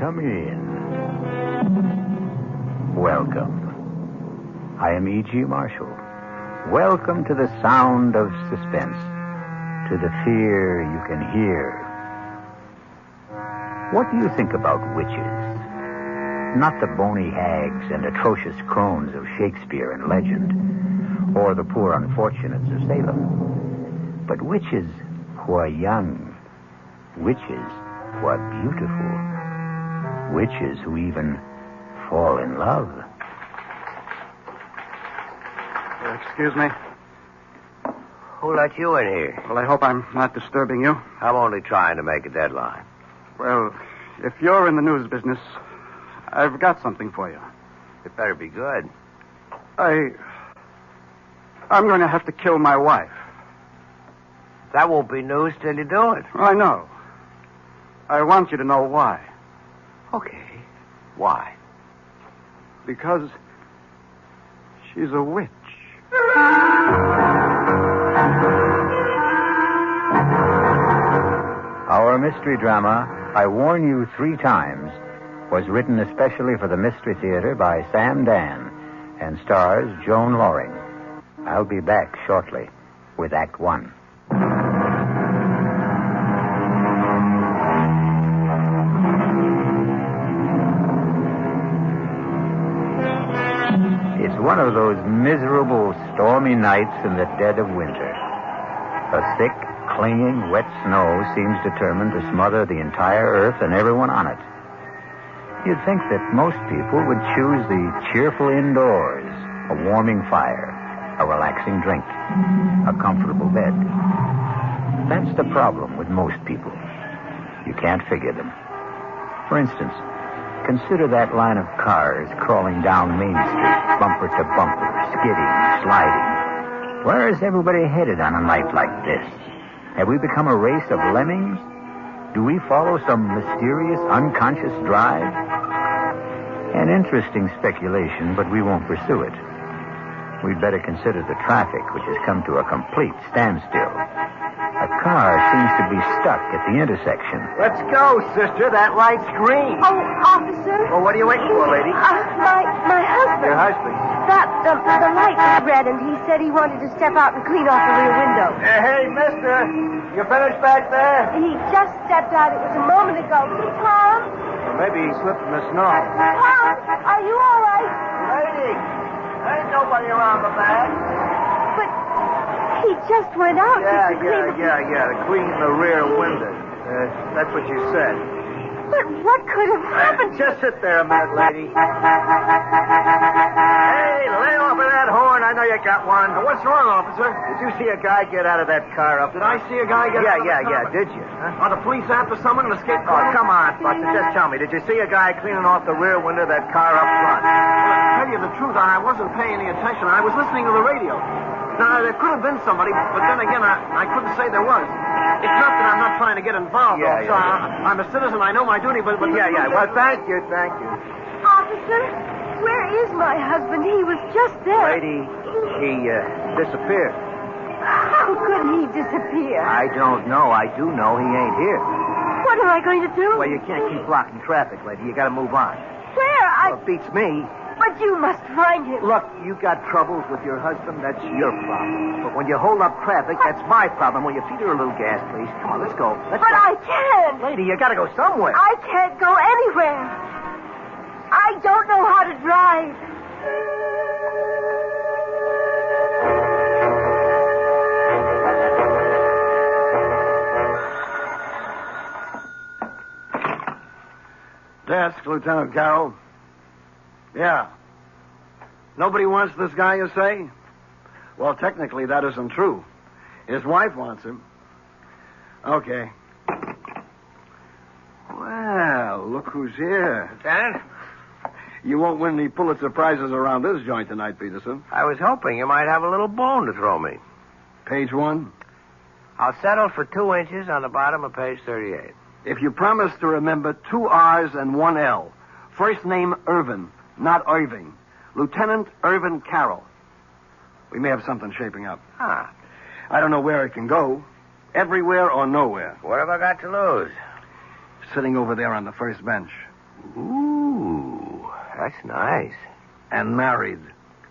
Come in. Welcome. I am E.G. Marshall. Welcome to the sound of suspense, to the fear you can hear. What do you think about witches? Not the bony hags and atrocious crones of Shakespeare and legend, or the poor unfortunates of Salem, but witches who are young, witches who are beautiful, witches who even fall in love. Excuse me. Who let you in here? Well, I hope I'm not disturbing you. I'm only trying to make a deadline. Well, if you're in the news business, I've got something for you. It better be good. I'm going to have to kill my wife. That won't be news till you do it. I know. I want you to know why. Okay. Why? Because she's a witch. Our mystery drama, I Warn You 3 Times, was written especially for the Mystery Theater by Sam Dan and stars Joan Loring. I'll be back shortly with Act 1. It's one of those miserable, stormy nights in the dead of winter. A thick, clinging, wet snow seems determined to smother the entire earth and everyone on it. You'd think that most people would choose the cheerful indoors, a warming fire, a relaxing drink, a comfortable bed. That's the problem with most people. You can't figure them. For instance, consider that line of cars crawling down Main Street, bumper to bumper, skidding, sliding. Where is everybody headed on a night like this? Have we become a race of lemmings? Do we follow some mysterious, unconscious drive? An interesting speculation, but we won't pursue it. We'd better consider the traffic, which has come to a complete standstill. A car seems to be stuck at the intersection. Let's go, sister. That light's green. Oh, officer. Well, what are you waiting for, lady? My husband. Your husband? The light was red, and he said he wanted to step out and clean off the rear window. Hey, mister. You finished back there? He just stepped out. It was a moment ago. Tom? Well, maybe he slipped in the snow. Tom, are you all right? Lady, ain't nobody around the back. But he just went out. Yeah, to clean to clean the rear window. That's what you said. But what could have happened? Just sit there a minute, lady. Hey, lay off of that horn. I know you got one. What's wrong, officer? Did you see a guy get out of that car up? Did I see a guy get out of the car? Did you? Huh? Are the police after someone and escaped? Oh, come on, Buster. Just tell me. Did you see a guy cleaning off the rear window of that car up front? Well, to tell you the truth, I wasn't paying any attention. I was listening to the radio. Now, there could have been somebody, but then again, I couldn't say there was. It's not that I'm not trying to get involved, officer. I'm a citizen. I know my duty, but... Well, thank you. Officer, where is my husband? He was just there. Lady, he disappeared. How could he disappear? I don't know. I do know he ain't here. What am I going to do? Well, you can't keep blocking traffic, lady. You got to move on. Where? Well, it beats me. But you must find him. Look, you got troubles with your husband. That's your problem. But when you hold up traffic, that's my problem. Will you feed her a little gas, please? Come on, let's go. But I can't. Lady, you got to go somewhere. I can't go anywhere. I don't know how to drive. Desk, Lieutenant Carroll. Yeah. Nobody wants this guy, you say? Well, technically, that isn't true. His wife wants him. Okay. Well, look who's here. Lieutenant? You won't win any Pulitzer Prizes around this joint tonight, Peterson. I was hoping you might have a little bone to throw me. Page 1. I'll settle for 2 inches on the bottom of page 38. If you promise to remember 2 R's and 1 L. First name Irvin, not Irving. Lieutenant Irvin Carroll. We may have something shaping up. Ah. I don't know where it can go. Everywhere or nowhere. What have I got to lose? Sitting over there on the first bench. Ooh, that's nice. And married.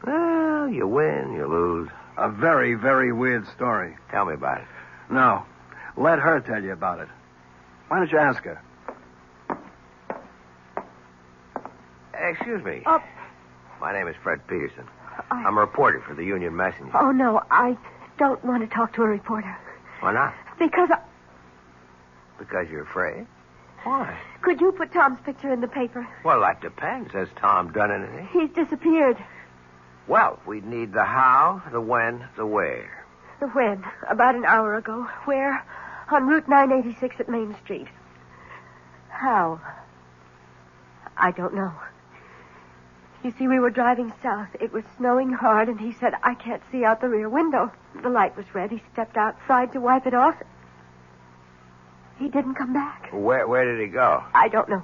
Well, you win, you lose. A very, very weird story. Tell me about it. No. Let her tell you about it. Why don't you ask her? Excuse me. Oh. My name is Fred Peterson. I'm a reporter for the Union Messenger. Oh, no, I don't want to talk to a reporter. Why not? Because Because you're afraid? Why? Could you put Tom's picture in the paper? Well, that depends. Has Tom done anything? He's disappeared. Well, we'd need the how, the when, the where. The when? About an hour ago. Where? On Route 986 at Main Street. How? I don't know. You see, we were driving south. It was snowing hard, and he said, I can't see out the rear window. The light was red. He stepped outside to wipe it off. He didn't come back. Where did he go? I don't know.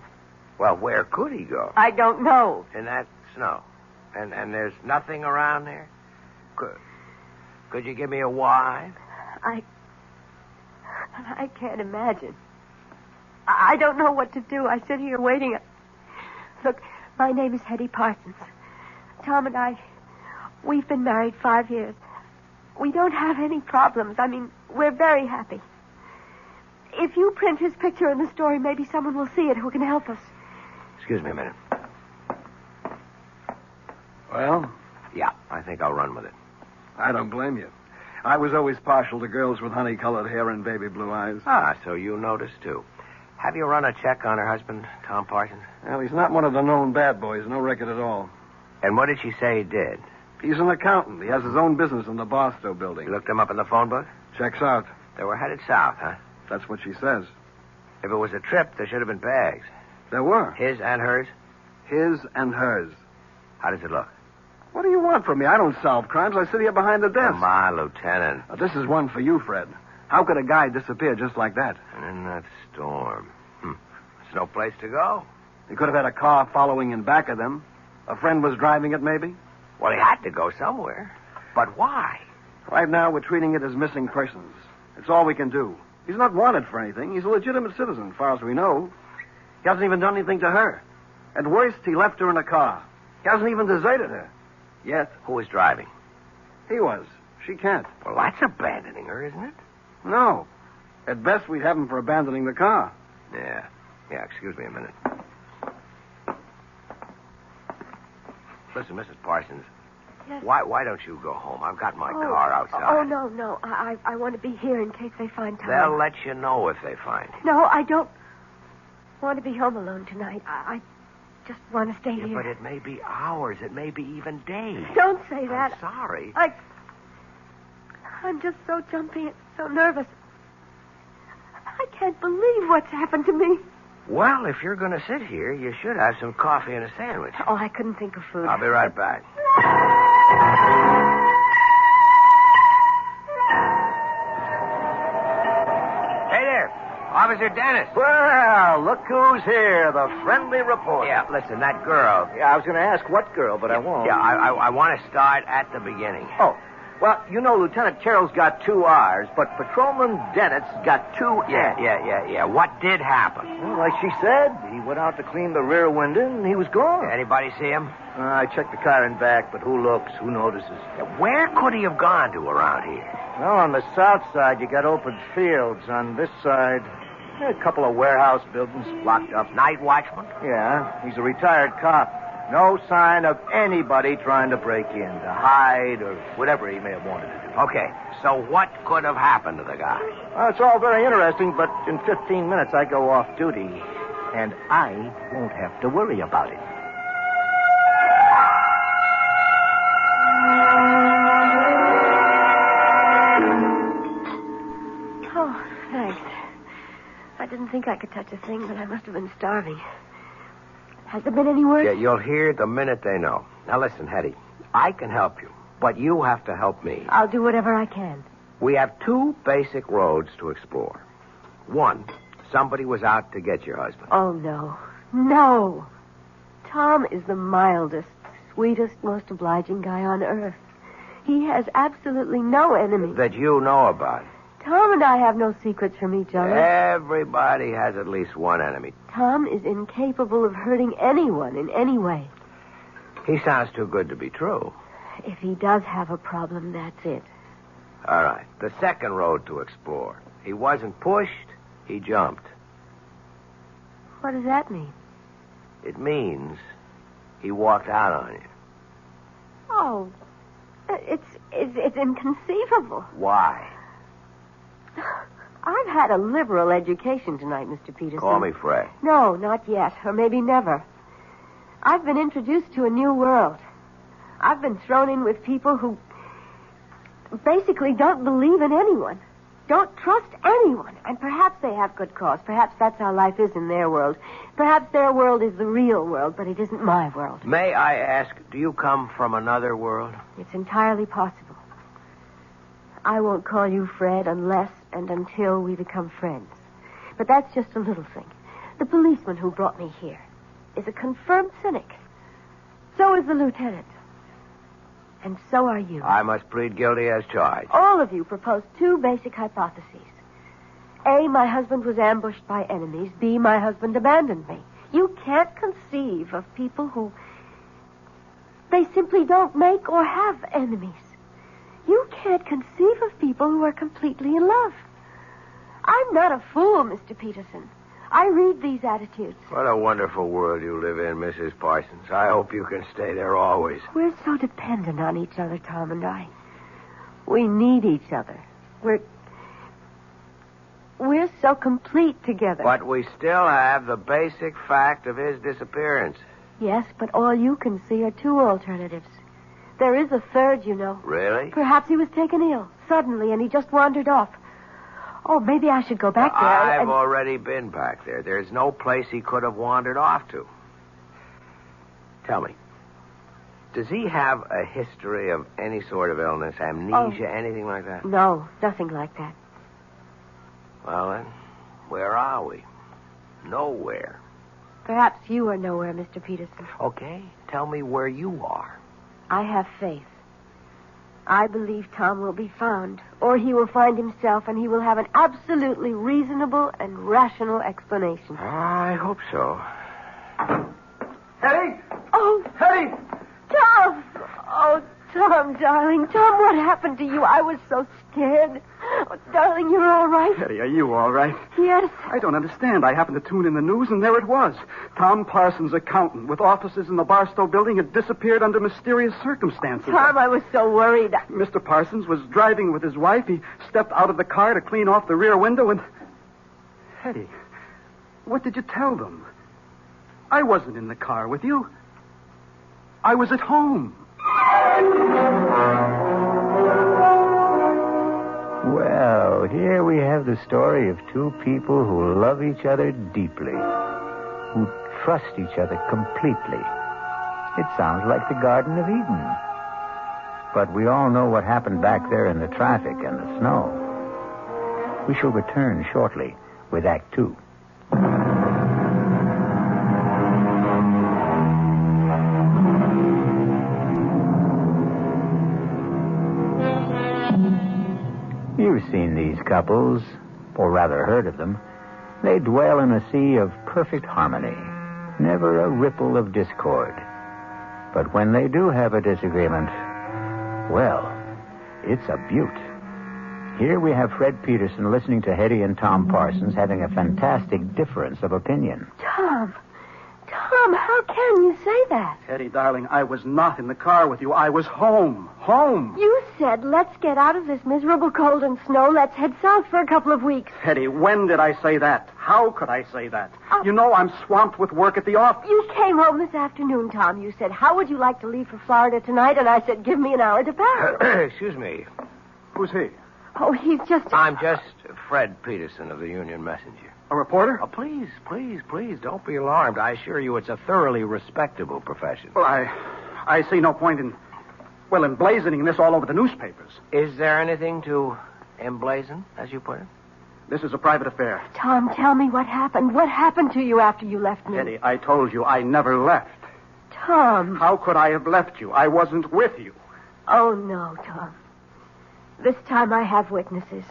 Well, where could he go? I don't know. In that snow. And there's nothing around there? Could you give me a why? I can't imagine. I don't know what to do. I sit here waiting. Look, my name is Hetty Parsons. Tom and I, we've been married 5 years. We don't have any problems. I mean, we're very happy. If you print his picture in the story, maybe someone will see it who can help us. Excuse me a minute. Well? Yeah, I think I'll run with it. I don't blame you. I was always partial to girls with honey-colored hair and baby blue eyes. Ah, so you noticed, too. Have you run a check on her husband, Tom Parsons? Well, he's not one of the known bad boys. No record at all. And what did she say he did? He's an accountant. He has his own business in the Barstow building. You looked him up in the phone book? Checks out. They were headed south, huh? That's what she says. If it was a trip, there should have been bags. There were. His and hers? His and hers. How does it look? What do you want from me? I don't solve crimes. I sit here behind the desk. Come on, Lieutenant. Now, this is one for you, Fred. How could a guy disappear just like that? And in that storm. There's no place to go. He could have had a car following in back of them. A friend was driving it, maybe. Well, he had to go somewhere. But why? Right now, we're treating it as missing persons. It's all we can do. He's not wanted for anything. He's a legitimate citizen, as far as we know. He hasn't even done anything to her. At worst, he left her in a car. He hasn't even deserted her. Yet. Who was driving? He was. She can't. Well, that's abandoning her, isn't it? No. At best, we'd have him for abandoning the car. Yeah, excuse me a minute. Listen, Mrs. Parsons. Yes. Why don't you go home? I've got my car outside. Oh, no. I want to be here in case they find Tom. They'll let you know if they find him. No, I don't want to be home alone tonight. I just want to stay here. But it may be hours. It may be even days. Don't say that. I'm sorry. I'm just so jumpy and so nervous. I can't believe what's happened to me. Well, if you're going to sit here, you should have some coffee and a sandwich. Oh, I couldn't think of food. I'll be right back. Hey there, Officer Dennis. Well, look who's here, the friendly reporter. Yeah, listen, that girl. Yeah, I was going to ask what girl, but I won't. Yeah, I want to start at the beginning. Oh, well, you know, Lieutenant Carroll's got 2 R's, but Patrolman Dennett's got 2 N's. Yeah. What did happen? Well, like she said, he went out to clean the rear window, and he was gone. Anybody see him? I checked the car and back, but who looks, who notices? Where could he have gone to around here? Well, on the south side, you got open fields. On this side, a couple of warehouse buildings locked up. Night watchman? Yeah, he's a retired cop. No sign of anybody trying to break in, to hide, or whatever he may have wanted to do. Okay, so what could have happened to the guy? Well, it's all very interesting, but in 15 minutes I go off duty, and I won't have to worry about it. Oh, thanks. I didn't think I could touch a thing, but I must have been starving. Has there been any word? Yeah, you'll hear the minute they know. Now, listen, Hetty, I can help you, but you have to help me. I'll do whatever I can. We have 2 basic roads to explore. 1, somebody was out to get your husband. Oh, no. No. Tom is the mildest, sweetest, most obliging guy on earth. He has absolutely no enemy. That you know about. Tom and I have no secrets from each other. Everybody has at least one enemy. Tom is incapable of hurting anyone in any way. He sounds too good to be true. If he does have a problem, that's it. All right. The second road to explore. He wasn't pushed, he jumped. What does that mean? It means he walked out on you. Oh, it's inconceivable. Why? I've had a liberal education tonight, Mr. Peterson. Call me Fred. No, not yet, or maybe never. I've been introduced to a new world. I've been thrown in with people who basically don't believe in anyone, don't trust anyone, and perhaps they have good cause. Perhaps that's how life is in their world. Perhaps their world is the real world, but it isn't my world. May I ask, do you come from another world? It's entirely possible. I won't call you Fred unless and until we become friends. But that's just a little thing. The policeman who brought me here is a confirmed cynic. So is the lieutenant. And so are you. I must plead guilty as charged. All of you proposed two basic hypotheses. A, my husband was ambushed by enemies. B, my husband abandoned me. You can't conceive of people who... they simply don't make or have enemies. You can't conceive of people who are completely in love. I'm not a fool, Mr. Peterson. I read these attitudes. What a wonderful world you live in, Mrs. Parsons. I hope you can stay there always. We're so dependent on each other, Tom and I. We need each other. We're so complete together. But we still have the basic fact of his disappearance. Yes, but all you can see are two alternatives. There is a third, you know. Really? Perhaps he was taken ill suddenly and he just wandered off. Oh, maybe I should go back there. I've already been back there. There's no place he could have wandered off to. Tell me, does he have a history of any sort of illness, amnesia, anything like that? No, nothing like that. Well, then, where are we? Nowhere. Perhaps you are nowhere, Mr. Peterson. Okay, tell me where you are. I have faith. I believe Tom will be found, or he will find himself, and he will have an absolutely reasonable and rational explanation. I hope so. Hetty! Oh, Hetty! Tom! Oh, Tom, darling. Tom, what happened to you? I was so scared. Oh, darling, you're all right? Hetty, are you all right? Yes. I don't understand. I happened to tune in the news, and there it was. Tom Parsons, accountant, with offices in the Barstow building, had disappeared under mysterious circumstances. Tom, I was so worried. Mr. Parsons was driving with his wife. He stepped out of the car to clean off the rear window and... Hetty, what did you tell them? I wasn't in the car with you. I was at home. Well, here we have the story of two people who love each other deeply, who trust each other completely. It sounds like the Garden of Eden. But we all know what happened back there in the traffic and the snow. We shall return shortly with Act Two. You've seen these couples, or rather heard of them. They dwell in a sea of perfect harmony, never a ripple of discord. But when they do have a disagreement, well, it's a beaut. Here we have Fred Peterson listening to Hetty and Tom Parsons having a fantastic difference of opinion. Tom, how can you say that? Hetty, darling, I was not in the car with you. I was home. Home. You said, let's get out of this miserable cold and snow. Let's head south for a couple of weeks. Hetty, when did I say that? How could I say that? You know I'm swamped with work at the office. You came home this afternoon, Tom. You said, how would you like to leave for Florida tonight? And I said, give me an hour to pack. Excuse me. Who's he? Oh, he's just... I'm just Fred Peterson of the Union Messenger. A reporter? Oh, please, don't be alarmed. I assure you it's a thoroughly respectable profession. Well, I see no point in emblazoning this all over the newspapers. Is there anything to emblazon, as you put it? This is a private affair. Tom, tell me what happened. What happened to you after you left me? Hetty, I told you I never left. Tom. How could I have left you? I wasn't with you. Oh, no, Tom. This time I have witnesses.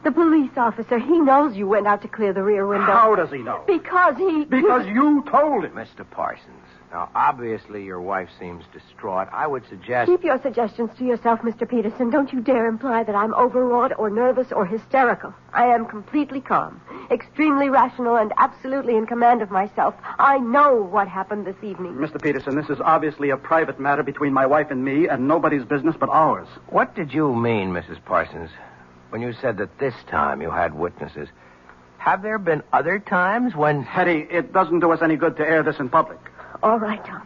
The police officer, he knows you went out to clear the rear window. How does he know? Because he... Because you told him. Mr. Parsons, now, obviously your wife seems distraught. I would suggest... Keep your suggestions to yourself, Mr. Peterson. Don't you dare imply that I'm overwrought or nervous or hysterical. I am completely calm, extremely rational, and absolutely in command of myself. I know what happened this evening. Mr. Peterson, this is obviously a private matter between my wife and me, and nobody's business but ours. What did you mean, Mrs. Parsons, when you said that this time you had witnesses? Have there been other times when... Hetty, it doesn't do us any good to air this in public. All right, Tom.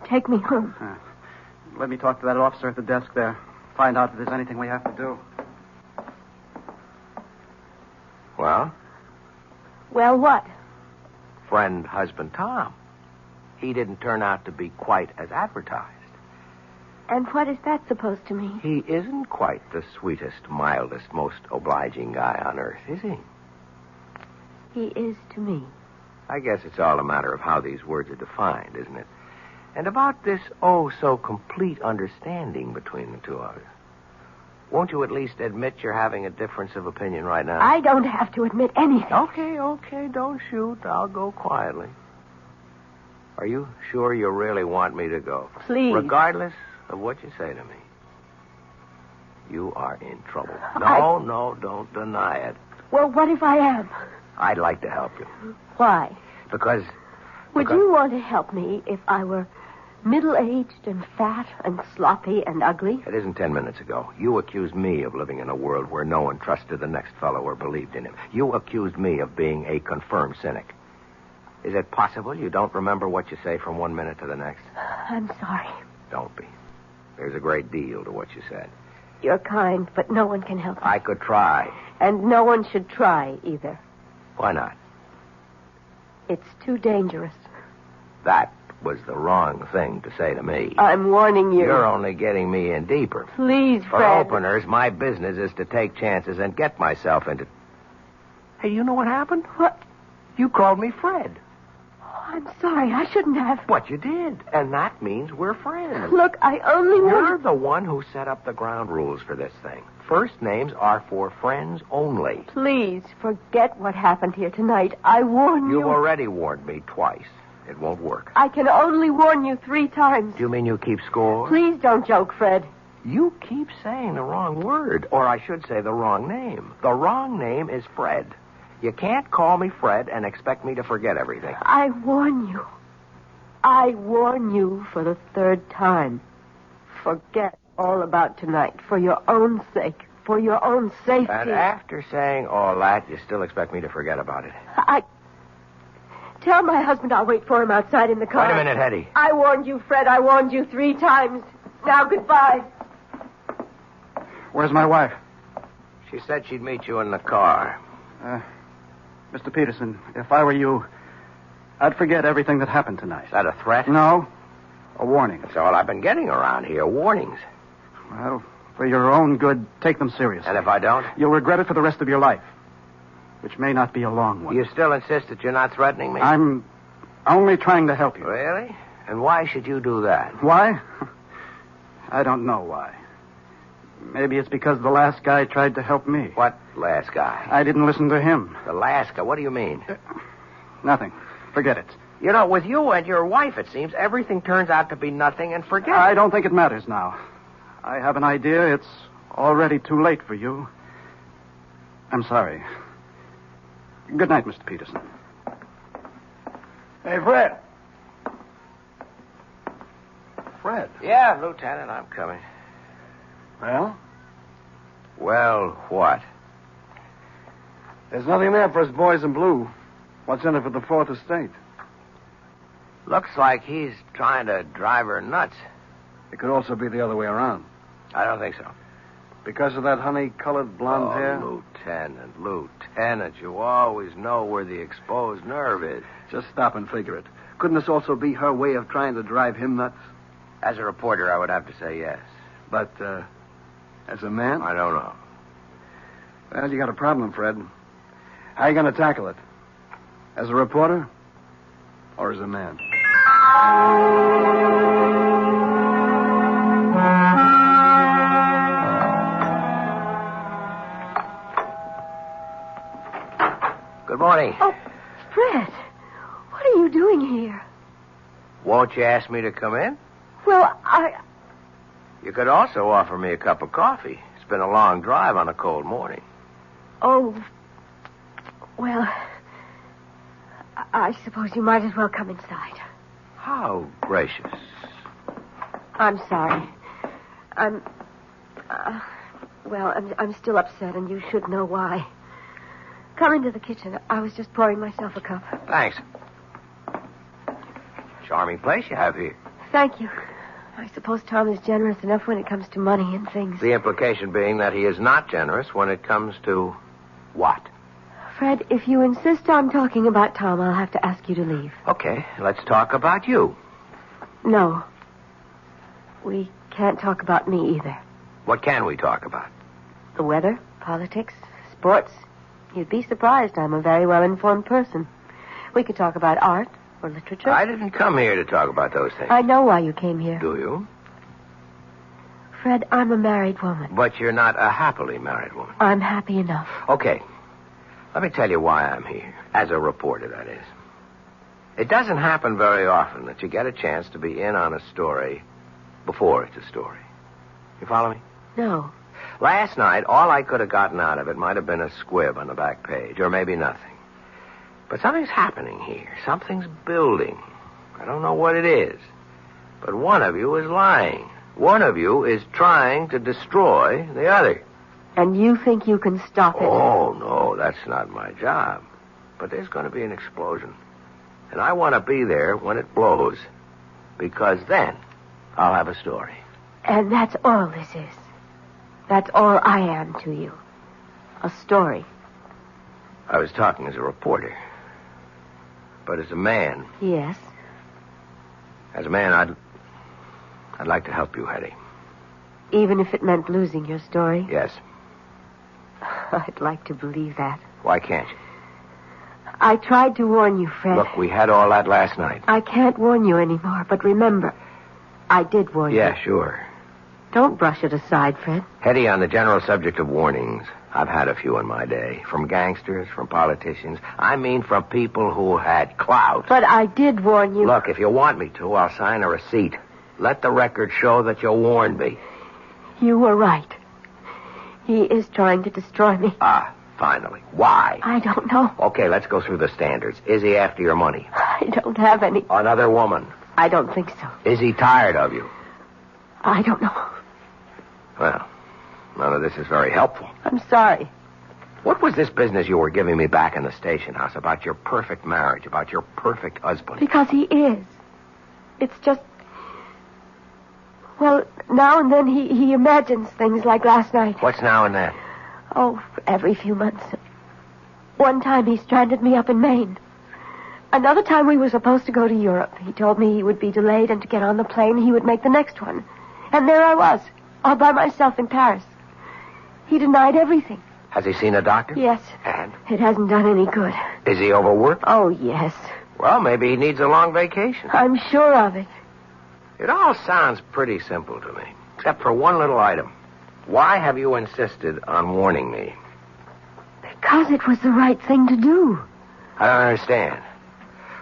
Take me home. Let me talk to that officer at the desk there. Find out if there's anything we have to do. Well? Well, what? Friend, husband, Tom. He didn't turn out to be quite as advertised. And what is that supposed to mean? He isn't quite the sweetest, mildest, most obliging guy on earth, is he? He is to me. I guess it's all a matter of how these words are defined, isn't it? And about this oh-so-complete understanding between the two of you. Won't you at least admit you're having a difference of opinion right now? I don't have to admit anything. Okay, don't shoot. I'll go quietly. Are you sure you really want me to go? Please. Regardless of what you say to me. You are in trouble. No, don't deny it. Well, what if I am? I'd like to help you. Why? Because... Would you want to help me if I were middle-aged and fat and sloppy and ugly? It isn't 10 minutes ago. You accused me of living in a world where no one trusted the next fellow or believed in him. You accused me of being a confirmed cynic. Is it possible you don't remember what you say from 1 minute to the next? I'm sorry. Don't be. There's a great deal to what you said. You're kind, but no one can help me. I could try. And no one should try either. Why not? It's too dangerous. That was the wrong thing to say to me. I'm warning you. You're only getting me in deeper. Please, For Fred. openers, my business is to take chances and get myself into... Hey, you know what happened? What? You called me Fred. Oh, I'm sorry. I shouldn't have. But you did. And that means we're friends. Look, I only You're want... the one who set up the ground rules for this thing. First names are for friends only. Please, forget what happened here tonight. I warn you. You've already warned me twice. It won't work. I can only warn you 3 times. Do you mean you keep score? Please don't joke, Fred. You keep saying the wrong word, or I should say the wrong name. The wrong name is Fred. You can't call me Fred and expect me to forget everything. I warn you. I warn you for the 3rd time. Forget all about tonight for your own sake, for your own safety. And after saying all that, you still expect me to forget about it. Tell my husband I'll wait for him outside in the car. Wait a minute, Hetty. I warned you, Fred. I warned you 3 times. Now, goodbye. Where's my wife? She said she'd meet you in the car. Mr. Peterson, if I were you, I'd forget everything that happened tonight. Is that a threat? No. A warning. That's all I've been getting around here, warnings. Well, for your own good, take them seriously. And if I don't? You'll regret it for the rest of your life, which may not be a long one. You still insist that you're not threatening me? I'm only trying to help you. Really? And why should you do that? Why? I don't know why. Maybe it's because the last guy tried to help me. What last guy? I didn't listen to him. The last guy? What do you mean? Nothing. Forget it. You know, with you and your wife, it seems, everything turns out to be nothing and forget I it. don't think it matters now. I have an idea. It's already too late for you. I'm sorry. Good night, Mr. Peterson. Hey, Fred. Fred. Yeah, Lieutenant, I'm coming. Well? Well, what? There's nothing there for us boys in blue. What's in it for the 4th Estate? Looks like he's trying to drive her nuts. It could also be the other way around. I don't think so. Because of that honey-colored blonde hair? Lieutenant, you always know where the exposed nerve is. Just stop and figure it. Couldn't this also be her way of trying to drive him nuts? As a reporter, I would have to say yes. But, as a man? I don't know. Well, you got a problem, Fred. How are you going to tackle it? As a reporter? Or as a man? morning. Oh, Fred, what are you doing here? Won't you ask me to come in? Well, You could also offer me a cup of coffee. It's been a long drive on a cold morning. Oh, well, I suppose you might as well come inside. How gracious. I'm sorry. I'm still upset, and you should know why. Come into the kitchen. I was just pouring myself a cup. Thanks. Charming place you have here. Thank you. I suppose Tom is generous enough when it comes to money and things. The implication being that he is not generous when it comes to what? Fred, if you insist on talking about Tom, I'll have to ask you to leave. Okay, let's talk about you. No. We can't talk about me either. What can we talk about? The weather, politics, sports. You'd be surprised. I'm a very well-informed person. We could talk about art or literature. I didn't come here to talk about those things. I know why you came here. Do you? Fred, I'm a married woman. But you're not a happily married woman. I'm happy enough. Okay. Let me tell you why I'm here. As a reporter, that is. It doesn't happen very often that you get a chance to be in on a story before it's a story. You follow me? No. Last night, all I could have gotten out of it might have been a squib on the back page, or maybe nothing. But something's happening here. Something's building. I don't know what it is. But one of you is lying. One of you is trying to destroy the other. And you think you can stop it? Oh, no, that's not my job. But there's going to be an explosion. And I want to be there when it blows. Because then I'll have a story. And that's all this is. That's all I am to you. A story. I was talking as a reporter. But as a man... Yes? As a man, I'd like to help you, Hetty. Even if it meant losing your story? Yes. I'd like to believe that. Why can't you? I tried to warn you, Fred. Look, we had all that last night. I can't warn you anymore, but remember, I did warn you. Yeah, sure. Don't brush it aside, Fred. Hetty, on the general subject of warnings, I've had a few in my day. From gangsters, from politicians. I mean from people who had clout. But I did warn you. Look, if you want me to, I'll sign a receipt. Let the record show that you warned me. You were right. He is trying to destroy me. Ah, finally. Why? I don't know. Okay, let's go through the standards. Is he after your money? I don't have any. Another woman? I don't think so. Is he tired of you? I don't know. Well, none of this is very helpful. I'm sorry. What was this business you were giving me back in the station house about your perfect marriage, about your perfect husband? Because he is. It's just... Well, now and then he imagines things like last night. What's now and then? Oh, every few months. One time he stranded me up in Maine. Another time we were supposed to go to Europe. He told me he would be delayed and to get on the plane he would make the next one. And there I was, all by myself in Paris. He denied everything. Has he seen a doctor? Yes. And? It hasn't done any good. Is he overworked? Oh, yes. Well, maybe he needs a long vacation. I'm sure of it. It all sounds pretty simple to me, except for one little item. Why have you insisted on warning me? Because it was the right thing to do. I don't understand.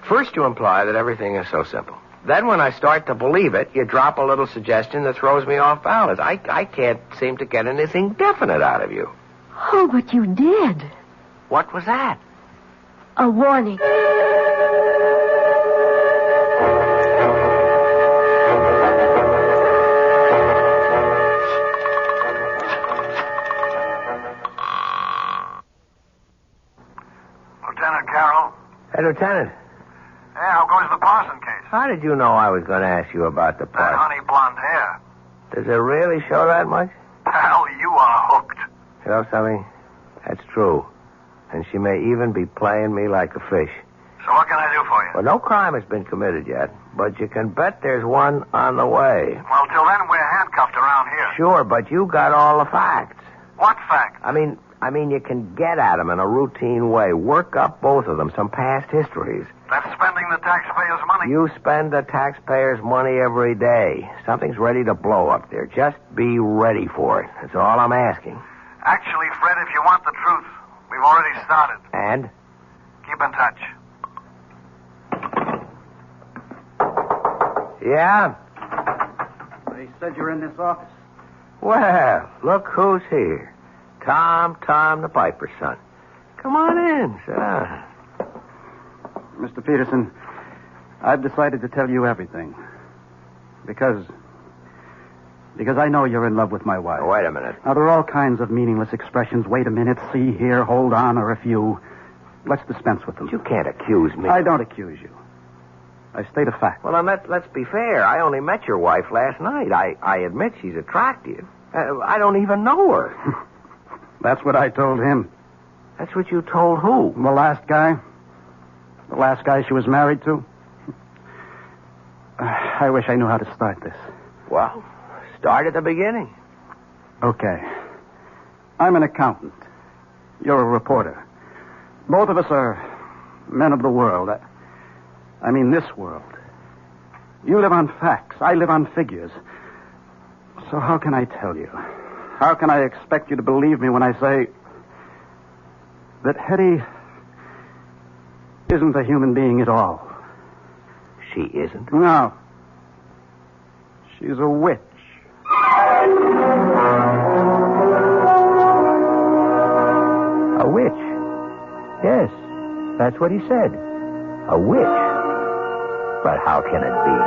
First, you imply that everything is so simple. Then, when I start to believe it, you drop a little suggestion that throws me off balance. I can't seem to get anything definite out of you. Oh, but you did. What was that? A warning. Lieutenant Carroll? Hey, Lieutenant. Yeah, how goes the Parson case? How did you know I was going to ask you about the That part? honey blonde hair. Does it really show that much? Pal, you are hooked. You know something? That's true. And she may even be playing me like a fish. So what can I do for you? Well, no crime has been committed yet, but you can bet there's one on the way. Well, till then, we're handcuffed around here. Sure, but you got all the facts. What fact? I mean, you can get at them in a routine way. Work up both of them, some past histories. That's spending the taxpayers' money. You spend the taxpayers' money every day. Something's ready to blow up there. Just be ready for it. That's all I'm asking. Actually, Fred, if you want the truth, we've already started. And? keep in touch. Yeah? They said you're in this office. Well, look who's here. Tom the piper's son. Come on in, sit down. Mr. Peterson, I've decided to tell you everything. Because I know you're in love with my wife. Oh, wait a minute. Now, there are all kinds of meaningless expressions. Wait a minute, see here, hold on, or a few. Let's dispense with them. You can't accuse me. I don't accuse you. I state a fact. Well, then let's be fair. I only met your wife last night. I admit she's attractive. I don't even know her. That's what I told him. That's what you told who? The last guy. The last guy she was married to. I wish I knew how to start this. Well, start at the beginning. Okay. I'm an accountant. You're a reporter. Both of us are men of the world. I mean this world. You live on facts. I live on figures. So how can I tell you? How can I expect you to believe me when I say that Hetty isn't a human being at all? She isn't? No. She's a witch. A witch? Yes, that's what he said. A witch. But how can it be?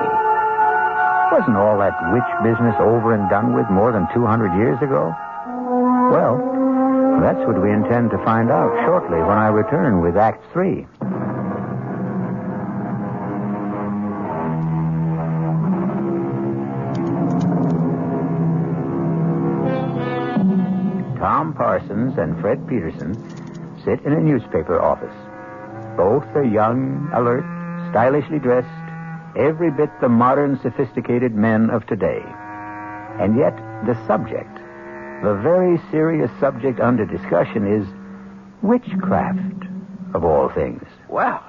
Wasn't all that witch business over and done with more than 200 years ago? Well, that's what we intend to find out shortly when I return with Act 3. Tom Parsons and Fred Peterson sit in a newspaper office. Both are young, alert, stylishly dressed, every bit the modern, sophisticated men of today. And yet, the subject, the very serious subject under discussion is witchcraft, of all things. Well,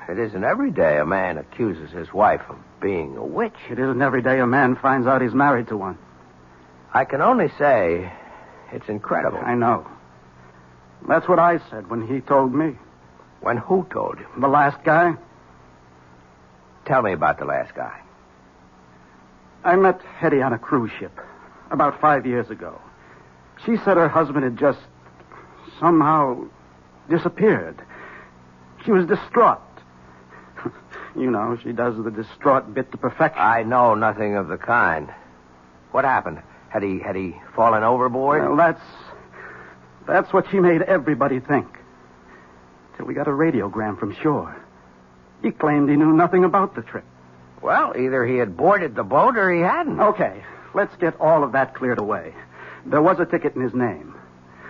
it isn't every day a man accuses his wife of being a witch. It isn't every day a man finds out he's married to one. I can only say it's incredible. I know. That's what I said when he told me. When who told you? The last guy. Tell me about the last guy. I met Hetty on a cruise ship about 5 years ago. She said her husband had just somehow disappeared. She was distraught. You know, she does the distraught bit to perfection. I know nothing of the kind. What happened? Had he fallen overboard? Well, that's what she made everybody think. Till we got a radiogram from shore. He claimed he knew nothing about the trip. Well, either he had boarded the boat or he hadn't. Okay, let's get all of that cleared away. There was a ticket in his name.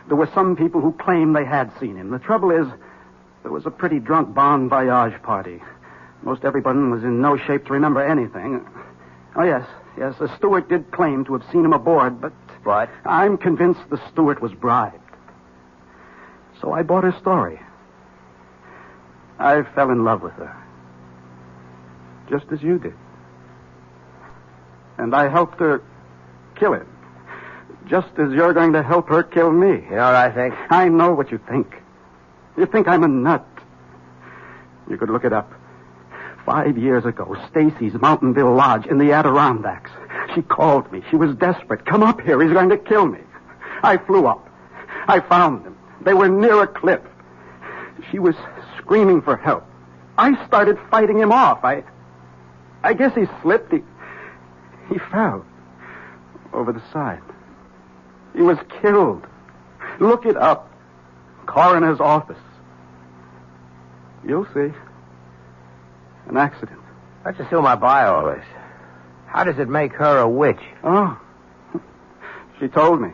There were some people who claimed they had seen him. The trouble is, there was a pretty drunk bon voyage party. Most everyone was in no shape to remember anything. Oh, yes, the steward did claim to have seen him aboard, but... But? I'm convinced the steward was bribed. So I bought her story. I fell in love with her. Just as you did. And I helped her kill him. Just as you're going to help her kill me. You know what I think? I know what you think. You think I'm a nut. You could look it up. 5 years ago, Stacy's Mountainville Lodge in the Adirondacks. She called me. She was desperate. Come up here. He's going to kill me. I flew up. I found them. They were near a cliff. She was screaming for help. I started fighting him off. I guess he slipped. He fell over the side. He was killed. Look it up. Coroner's office. You'll see. An accident. Let's assume I buy all this. How does it make her a witch? Oh. She told me.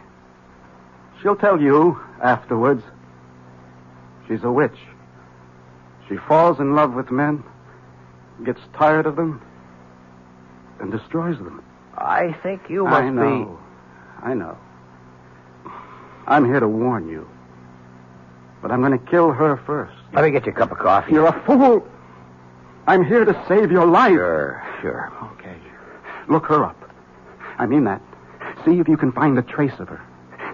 She'll tell you afterwards. She's a witch. She falls in love with men, gets tired of them, and destroys them. I think you must be... I know. I'm here to warn you. But I'm going to kill her first. Let me get you a cup of coffee. You're a fool. I'm here to save your life. Sure. Okay. Look her up. I mean that. See if you can find a trace of her.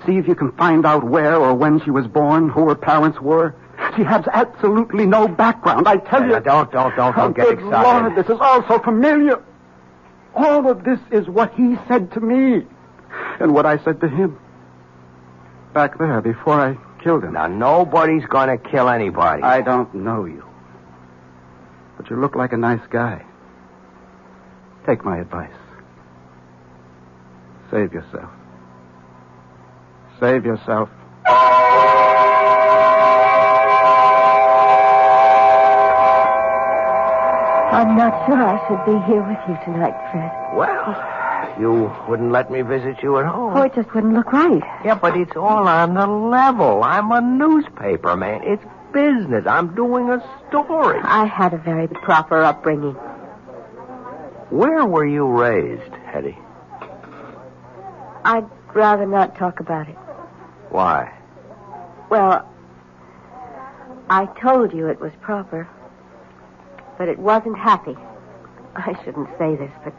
See if you can find out where or when she was born, who her parents were. She has absolutely no background, I tell you. Don't get good excited. Lord, this is all so familiar. All of this is what he said to me and what I said to him. Back there, before I killed him. Now, nobody's going to kill anybody. I don't know you. But you look like a nice guy. Take my advice. Save yourself. Save yourself. I'm not sure I should be here with you tonight, Fred. Well, you wouldn't let me visit you at home. Oh, it just wouldn't look right. Yeah, but it's all on the level. I'm a newspaper man. It's business. I'm doing a story. I had a very proper upbringing. Where were you raised, Hetty? I'd rather not talk about it. Why? Well, I told you it was proper, but it wasn't happy. I shouldn't say this, but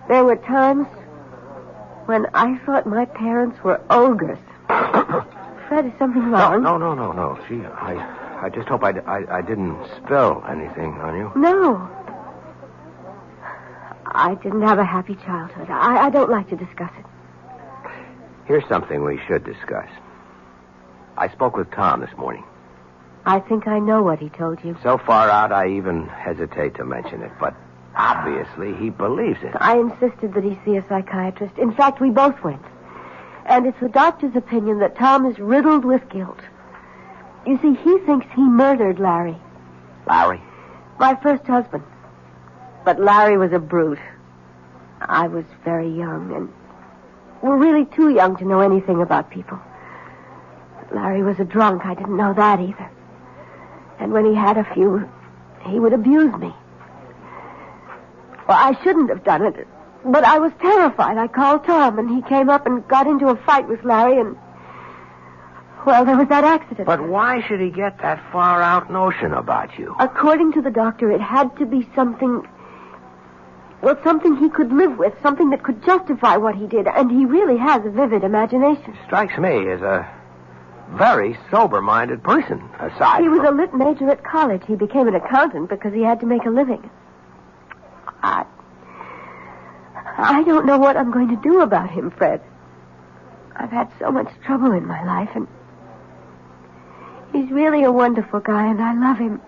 there were times when I thought my parents were ogres. Fred, is something wrong? No. Gee, I just hope I didn't spill anything on you. No. I didn't have a happy childhood. I don't like to discuss it. Here's something we should discuss. I spoke with Tom this morning. I think I know what he told you. So far out, I even hesitate to mention it, but obviously he believes it. I insisted that he see a psychiatrist. In fact, we both went. And it's the doctor's opinion that Tom is riddled with guilt. You see, he thinks he murdered Larry. Larry? My first husband. But Larry was a brute. I was very young, and we're really too young to know anything about people. But Larry was a drunk. I didn't know that either. And when he had a few, he would abuse me. Well, I shouldn't have done it, but I was terrified. I called Tom, and he came up and got into a fight with Larry, and, well, there was that accident. But why should he get that far-out notion about you? According to the doctor, it had to be something... Well, something he could live with, something that could justify what he did, and he really has a vivid imagination. Strikes me as a very sober-minded person, aside He was from... a lit major at college. He became an accountant because he had to make a living. I don't know what I'm going to do about him, Fred. I've had so much trouble in my life, and he's really a wonderful guy, and I love him.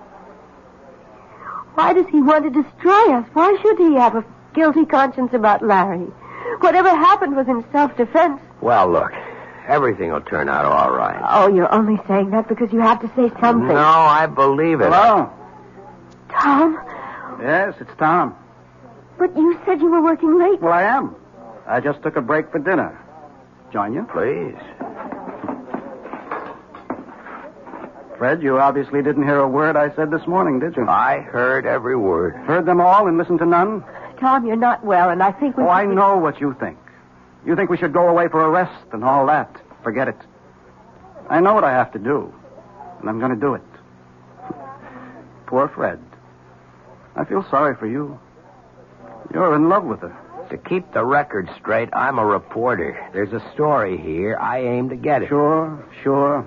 Why does he want to destroy us? Why should he have a guilty conscience about Larry? Whatever happened was in self-defense. Well, look, everything will turn out all right. Oh, you're only saying that because you have to say something. No, I believe it. Hello? Tom? Yes, it's Tom. But you said you were working late. Well, I am. I just took a break for dinner. Join you? Please. Fred, you obviously didn't hear a word I said this morning, did you? I heard every word. Heard them all and listened to none? Tom, you're not well, and I think we... Oh, I know what you think. You think we should go away for a rest and all that. Forget it. I know what I have to do, and I'm going to do it. Poor Fred. I feel sorry for you. You're in love with her. To keep the record straight, I'm a reporter. There's a story here. I aim to get it. Sure.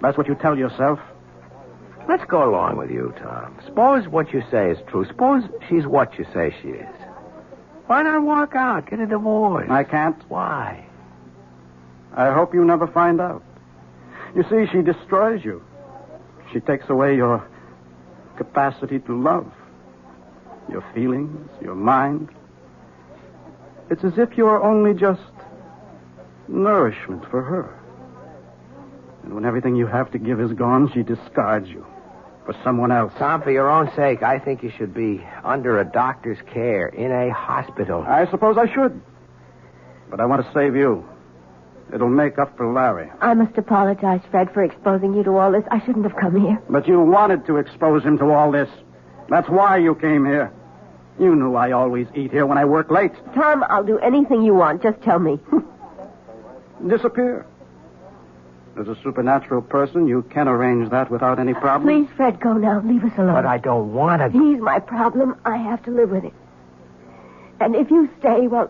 That's what you tell yourself. Let's go along with you, Tom. Suppose what you say is true. Suppose she's what you say she is. Why not walk out, get a divorce? I can't. Why? I hope you never find out. You see, she destroys you. She takes away your capacity to love, your feelings, your mind. It's as if you're only just nourishment for her. And when everything you have to give is gone, she discards you for someone else. Tom, for your own sake, I think you should be under a doctor's care in a hospital. I suppose I should. But I want to save you. It'll make up for Larry. I must apologize, Fred, for exposing you to all this. I shouldn't have come here. But you wanted to expose him to all this. That's why you came here. You knew I always eat here when I work late. Tom, I'll do anything you want. Just tell me. Disappear. As a supernatural person, you can arrange that without any problem. Please, Fred, go now. Leave us alone. But I don't want to... He's my problem. I have to live with it. And if you stay, well,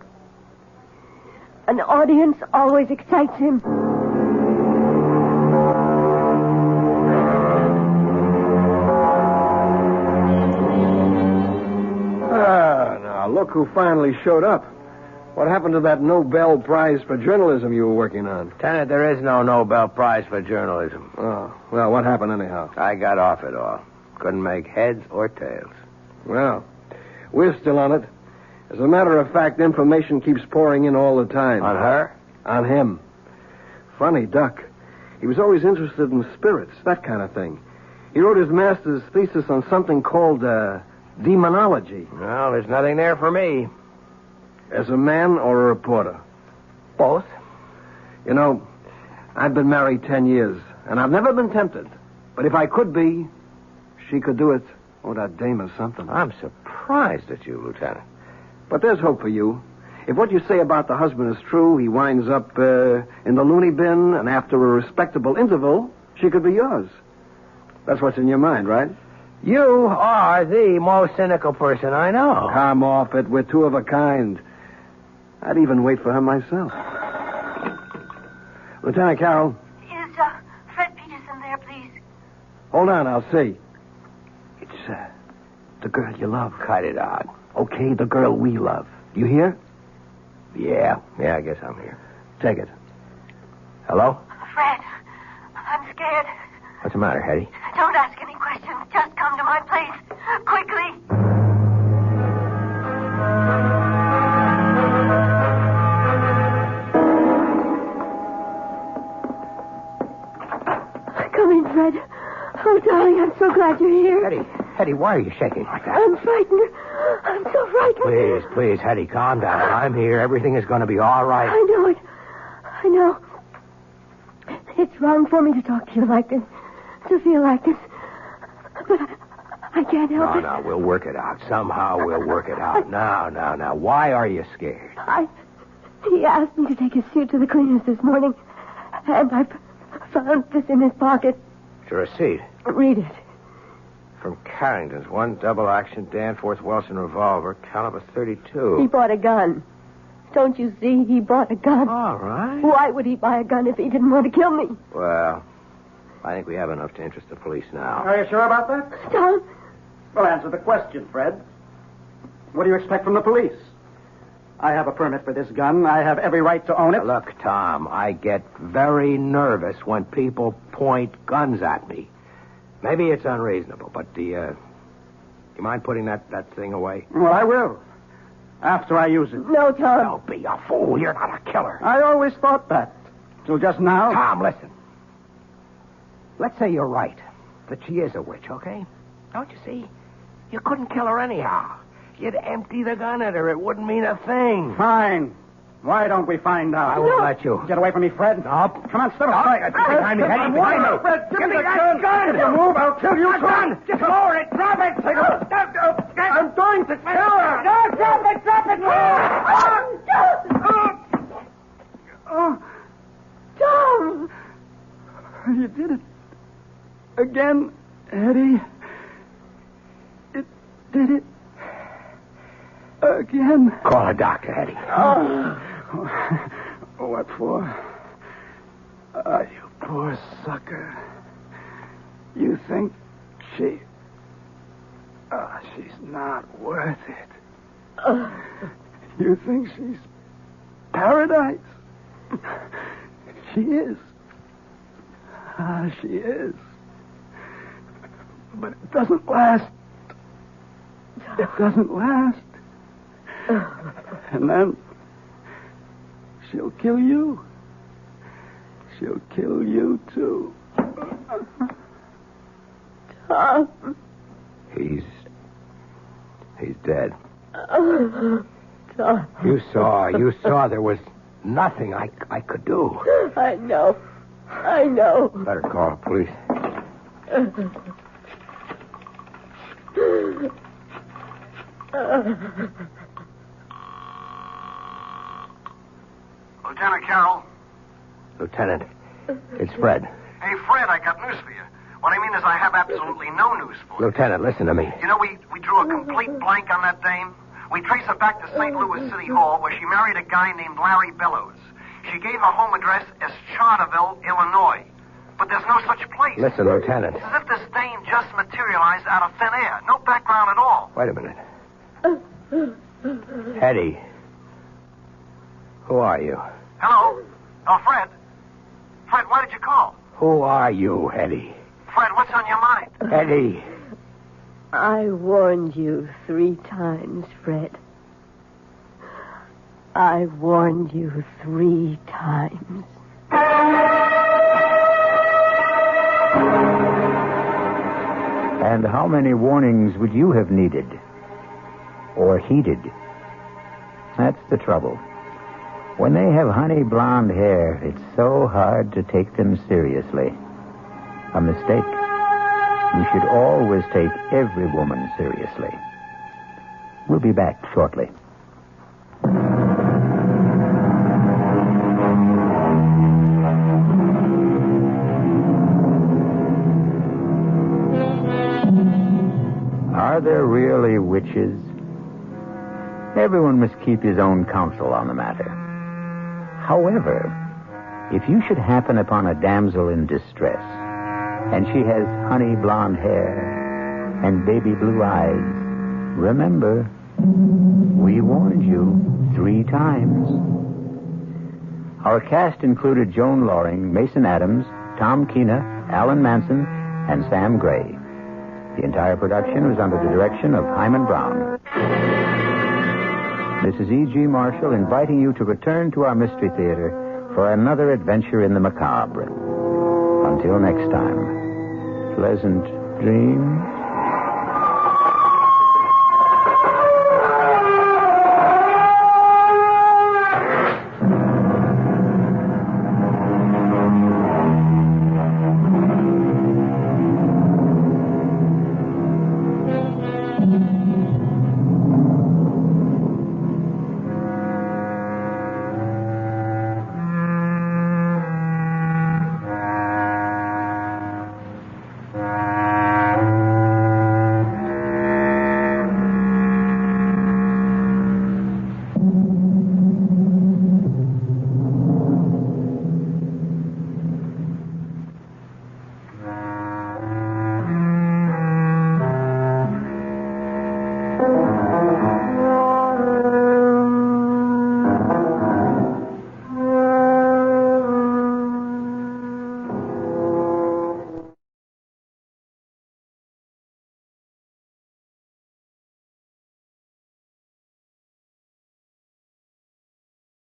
an audience always excites him. look who finally showed up. What happened to that Nobel Prize for journalism you were working on? Lieutenant, there is no Nobel Prize for journalism. Oh, well, what happened anyhow? I got off it all. Couldn't make heads or tails. Well, we're still on it. As a matter of fact, information keeps pouring in all the time. On her? On him. Funny duck. He was always interested in spirits, that kind of thing. He wrote his master's thesis on something called demonology. Well, there's nothing there for me. As a man or a reporter? Both. You know, I've been married 10 years, and I've never been tempted. But if I could be, she could do it. Oh, that dame is something. I'm surprised at you, Lieutenant. But there's hope for you. If what you say about the husband is true, he winds up in the loony bin, and after a respectable interval, she could be yours. That's what's in your mind, right? You are the most cynical person I know. Come off it. We're two of a kind. I'd even wait for her myself. Lieutenant Carroll. Is Fred Peterson there, please? Hold on, I'll see. It's the girl you love. Cut it out. Okay, the girl we love. You hear? Yeah, I guess I'm here. Take it. Hello? Fred, I'm scared. What's the matter, Hetty? Don't ask any questions. Just come to my place. Quickly. Come in, Fred. Oh, darling, I'm so glad you're here. Hetty, why are you shaking like that? I'm frightened. I'm so frightened. Please, Hetty, calm down. I'm here. Everything is going to be all right. I know it. I know. It's wrong for me to talk to you like this, to feel like this. But I can't help it. No, we'll work it out. Somehow we'll work it out. Now. Why are you scared? He asked me to take his suit to the cleaners this morning, and I found this in his pocket. It's a receipt. Read it. From Carrington's, 1 double-action Danforth Wilson revolver, caliber .32. He bought a gun. Don't you see? He bought a gun. All right. Why would he buy a gun if he didn't want to kill me? Well, I think we have enough to interest the police now. Are you sure about that? Tom? Well, answer the question, Fred. What do you expect from the police? I have a permit for this gun. I have every right to own it. Look, Tom, I get very nervous when people point guns at me. Maybe it's unreasonable, but you mind putting that thing away? Well, I will. After I use it. No, Tom. Don't be a fool. You're not a killer. I always thought that. Till just now. Tom, listen. Let's say you're right. That she is a witch, okay? Don't you see? You couldn't kill her anyhow. You'd empty the gun at her. It wouldn't mean a thing. Fine. Why don't we find out? I won't let you. Get away from me, Fred. No. Come on, step aside. Behind me, Hetty. Behind me. Fred, give me that gun. If you move, I'll kill you. Gun. Just lower it. Drop it. I'm going to kill her. No, drop it. Tom! You did it. Again, Eddie. It did it. Again. Call a doctor, Hetty. What for? You poor sucker. You think she's not worth it. You think she's paradise? She is. She is. But it doesn't last. It doesn't last. And then she'll kill you. She'll kill you, too. Tom. He's dead. Tom. You saw there was nothing I could do. I know. Better call the police. Lieutenant Carroll? Lieutenant, it's Fred. Hey, Fred, I got news for you. What I mean is I have absolutely no news for you. Lieutenant, listen to me. You know, we drew a complete blank on that dame. We traced her back to St. Louis City Hall, where she married a guy named Larry Bellows. She gave her home address as Charterville, Illinois. But there's no such place. Listen, Lieutenant. It's as if this dame just materialized out of thin air. No background at all. Wait a minute. Eddie. Who are you? Hello? Oh, Fred. Fred, why did you call? Who are you, Eddie? Fred, what's on your mind? Eddie. I warned you 3 times, Fred. I warned you 3 times. And how many warnings would you have needed? Or heeded? That's the trouble. When they have honey blonde hair, it's so hard to take them seriously. A mistake. You should always take every woman seriously. We'll be back shortly. Are there really witches? Everyone must keep his own counsel on the matter. However, if you should happen upon a damsel in distress, and she has honey blonde hair and baby blue eyes, remember, we warned you 3 times. Our cast included Joan Loring, Mason Adams, Tom Keena, Alan Manson, and Sam Gray. The entire production was under the direction of Himan Brown. This is E.G. Marshall inviting you to return to our Mystery Theater for another adventure in the macabre. Until next time, pleasant dreams.